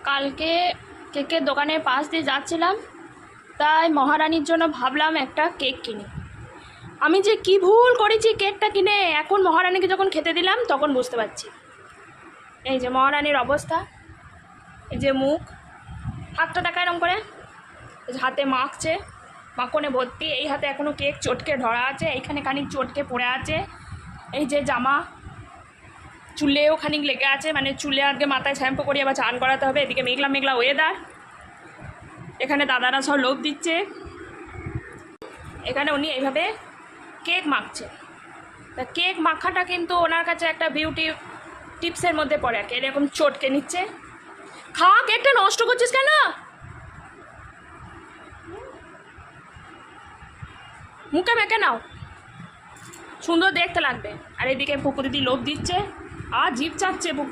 কালকে কেকের দোকানের পাশ দিয়ে যাচ্ছিলাম, তাই মহারানীর জন্য ভাবলাম একটা কেক কিনি। আমি যে কি ভুল করেছি কেকটা কিনে, এখন মহারানীকে যখন খেতে দিলাম তখন বুঝতে পারছি। এই যে মহারানীর অবস্থা, এই যে মুখ, হাতটা দেখা এরম করে, হাতে মাখছে, মাখনে ভর্তি, এই হাতে এখনও কেক চটকে ধরা আছে, এইখানে খানিক চটকে পড়ে আছে। এই যে জামা, চুলেও খানিক লেগে আছে, মানে চুলে আগে মাথায় শ্যাম্পু করি, আবার চান করাতে হবে। এদিকে মেঘলা মেঘলা ওয়েদার, এখানে দাদারা সব লোভ দিচ্ছে, এখানে উনি এইভাবে কেক মাখছে। তা কেক মাখাটা কিন্তু ওনার কাছে একটা বিউটি টিপসের মধ্যে পড়ে আর কি। এরকম চটকে নিচ্ছে। খাওয়া কেকটা নষ্ট করছিস কেন? মুখে মেখে নাও, সুন্দর দেখতে লাগবে। আর এদিকে পুকুর দিদি লোভ দিচ্ছে, আর জিভ চাচ্ছে।